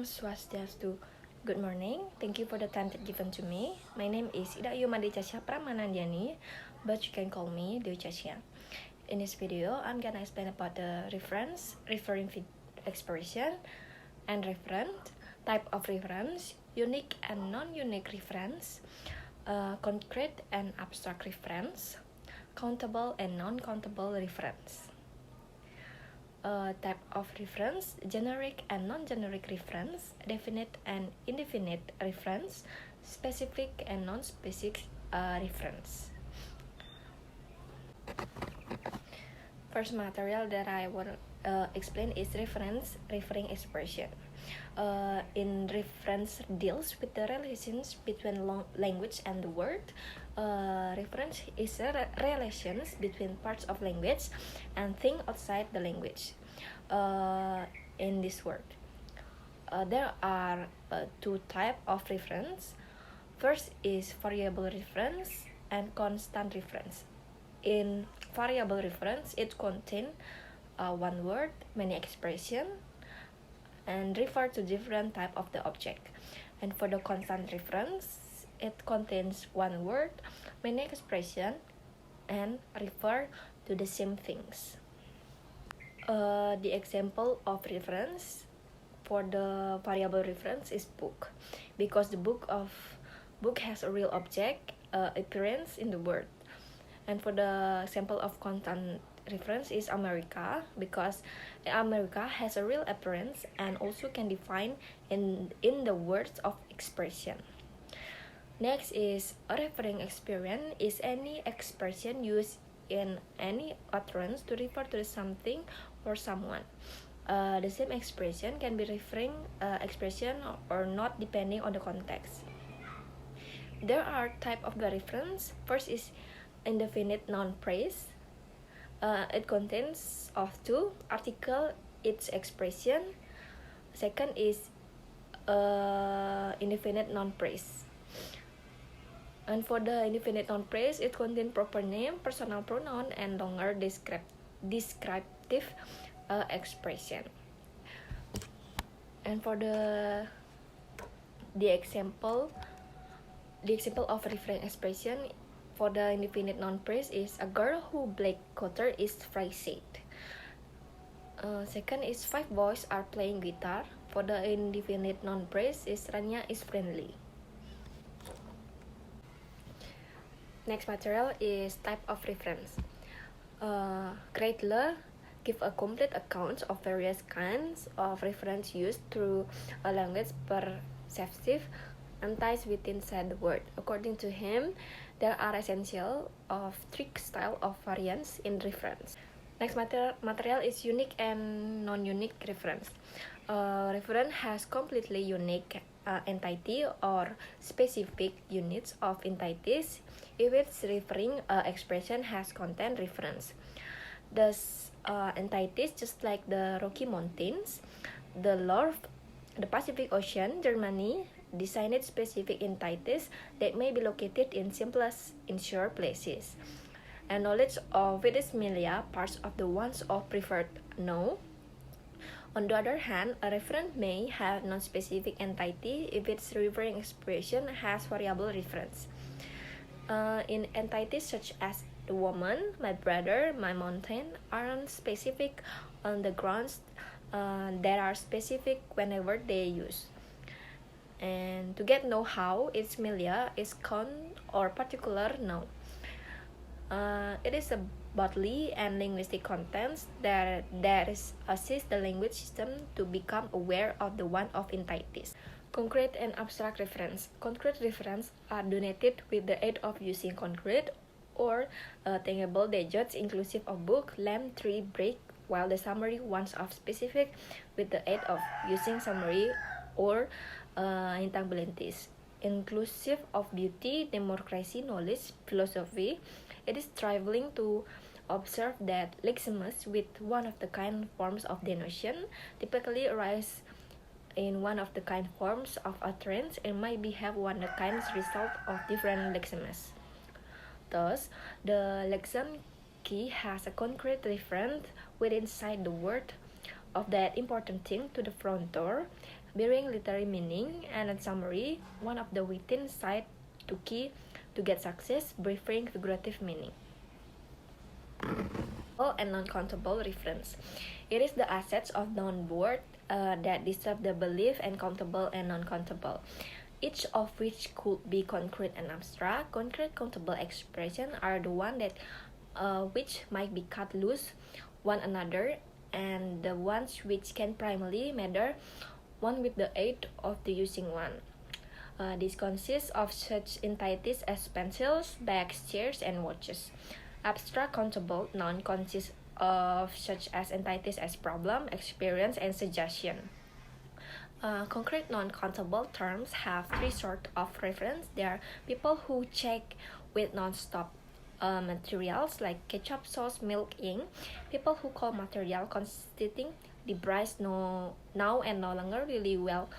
Swastiastu. Good morning. Thank you for the time that given to me. My name is Casya Pramanandiani, but you can call me Casya. In this video, I'm gonna explain about the reference, referring expression, and referent, type of reference, unique and non-unique reference, concrete and abstract reference, countable and non-countable reference. Type of reference, generic and non-generic reference, definite and indefinite reference, specific and non-specific reference. First material that I will explain is reference, referring expression. In reference deals with the relations between language and the word. Reference is relations between parts of language and things outside the language. In this word, there are two types of reference. First is variable reference and constant reference. In variable reference, it contains one word, many expressions, and refer to different type of the object. And for the constant reference, it contains one word, many expression, and refer to the same things. The example of reference for the variable reference is book, because the book has a real object appearance in the word. And for the example of constant reference is America, because America has a real appearance and also can define in the words of expression. Next is a referring expression is any expression used in any utterance to refer to something or someone. The same expression can be referring expression or not depending on the context. There are types of the reference. First is indefinite noun phrase. It contains of two article, its expression. Second is indefinite noun phrase. And for the indefinite noun phrase, it contains proper name, personal pronoun, and longer descriptive expression. And for the example of referring expression for the indefinite noun phrase is a girl who black coated is frightened. Second is 5 boys are playing guitar. For the indefinite noun phrase is Rania is friendly. Next material is type of reference. Kreidler give a complete account of various kinds of reference used through a language perceptive entities within said word. According to him, there are essential of 3 styles of variants in reference. Next material is unique and non-unique reference. Reference has completely unique entity or specific units of entities if its referring expression has content reference. Thus, entities just like the Rocky Mountains, the Lord, the Pacific Ocean, Germany, designed specific entities that may be located in simplest insured places. And knowledge of its milia parts of the ones of preferred know. On the other hand, a reference may have non-specific entity if its referring expression has variable reference. In entities such as the woman, my brother, my mountain aren't specific on the grounds that are specific whenever they use. And to get know-how, its milia is count or particular noun. It is a bodily and linguistic contents that assist the language system to become aware of the one of entities. Concrete and abstract reference. Concrete reference are donated with the aid of using concrete or tangible digits inclusive of book, lamp, tree, brick, while the summary ones are specific with the aid of using summary or intangibilities. Inclusive of beauty, democracy, knowledge, philosophy. It is striving to observe that lexemes with one of the kind forms of denotation typically arise in one of the kind forms of utterance and might have one of the kind result of different lexemes. Thus, the lexeme key has a concrete reference within inside the word of that important thing to the front door, bearing literary meaning, and in summary, one of the within side to key to get success, preferring figurative meaning. And non-countable reference. It is the assets of non-word that deserve the belief and countable and non-countable, each of which could be concrete and abstract. Concrete countable expressions are the one that which might be cut loose one another, and the ones which can primarily matter one with the aid of the using one. This consists of such entities as pencils, bags, chairs, and watches. Abstract countable noun consists of such as entities as problem, experience, and suggestion. Concrete non-countable terms have three sorts of reference. They are people who check with non-stop materials like ketchup, sauce, milk, ink. People who call material constituting debris now and no longer really well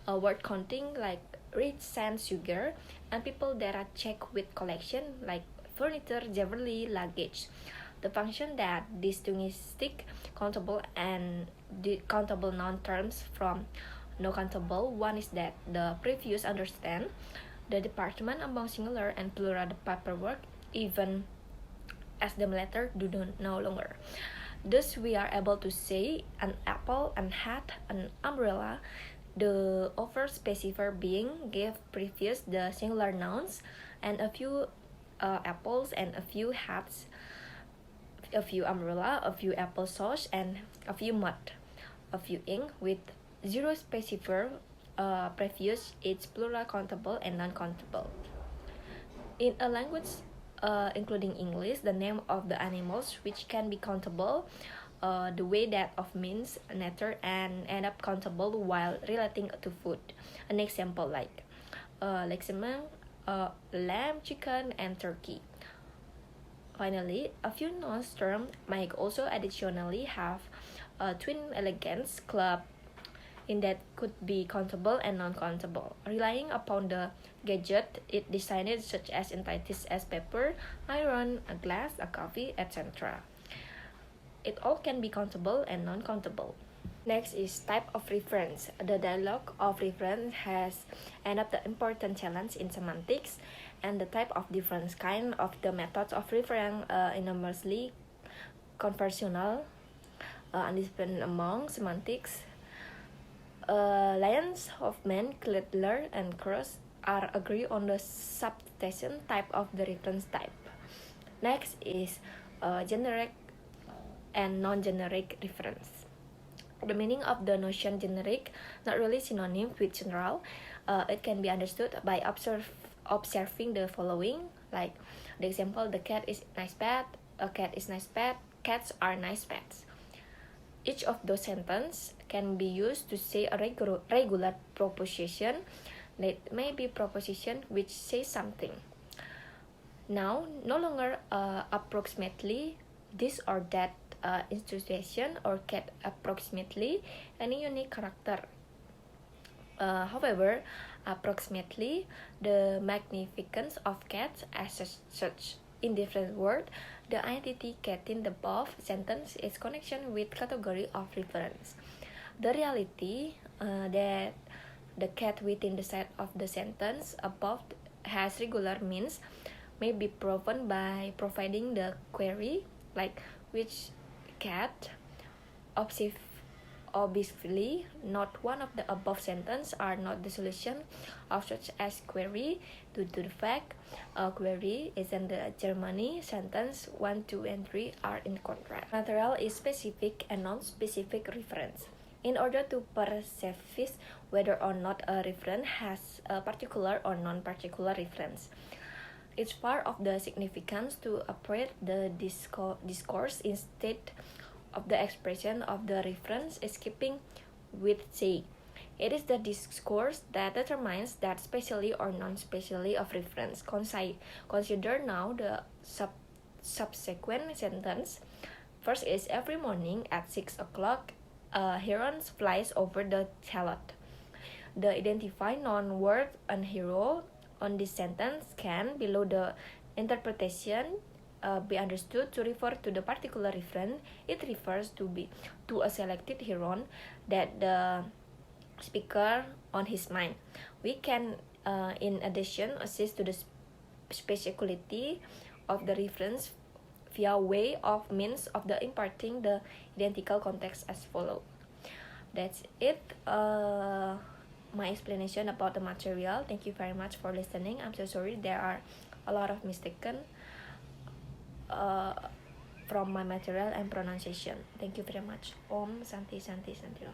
word counting like rich sand, sugar. And people that are check with collection like furniture, jewelry, luggage. The function that distinguishes countable and countable noun terms from no countable one is that the previous understand the department among singular and plural paperwork, even as the latter do not no longer. Thus, we are able to say an apple, an hat, an umbrella. The over specifier being gave previous the singular nouns, and a few apples and a few hats, a few umbrella, a few applesauce, and a few mud, a few ink with zero specifier previous. It's plural countable and non-countable. In a language including English, the name of the animals which can be countable, the way that of means nature and end up countable while relating to food. An example like salmon, lamb, chicken, and turkey. Finally, a few nouns terms might also additionally have twin elegance club in that could be countable and non-countable, relying upon the gadget it designed such as entities as paper, iron, a glass, a coffee, etc. It all can be countable and non-countable. Next is type of reference. The dialogue of reference has ended up the important challenge in semantics, and the type of different kind of the methods of reference enormously conversational and different among semantics. Lyons, Hoffman, Klettler, and Cross are agree on the substation type of the reference type. Next is generic and non-generic reference. The meaning of the notion generic not really synonym with general. It can be understood by observing the following, like the example: the cat is nice pet, a cat is nice pet, cats are nice pets. Each of those sentences can be used to say a regular proposition that may be proposition which says something. Now, no longer approximately this or that institution or cat approximately any unique character. However, approximately the magnificence of cats as such. In different words, the entity cat in the above sentence is connection with category of reference. The reality that the cat within the set of the sentence above has regular means may be proven by providing the query like which cat. Obviously, not one of the above sentences are not the solution of such as query due to the fact query is in the Germany sentence 1, 2, and 3 are in contrast. Material is specific and non-specific reference. In order to perceive whether or not a reference has a particular or non-particular reference, it's part of the significance to operate the discourse instead of the expression of the reference is keeping with say. It is the discourse that determines that specially or non-specially of reference. Consider now the subsequent sentence. First is every morning at 6 o'clock, a heron flies over the shallot. The identified noun word and hero on this sentence can, below the interpretation, be understood to refer to the particular reference. It refers to a selected heron that the speaker on his mind. We can, in addition, assist to the spatial quality of the reference via way of means of the imparting the identical context as follow. That's it. My explanation about the material. Thank you very much for listening. I'm so sorry there are a lot of mistaken from my material and pronunciation. Thank you very much. Om Santi Santi Santi.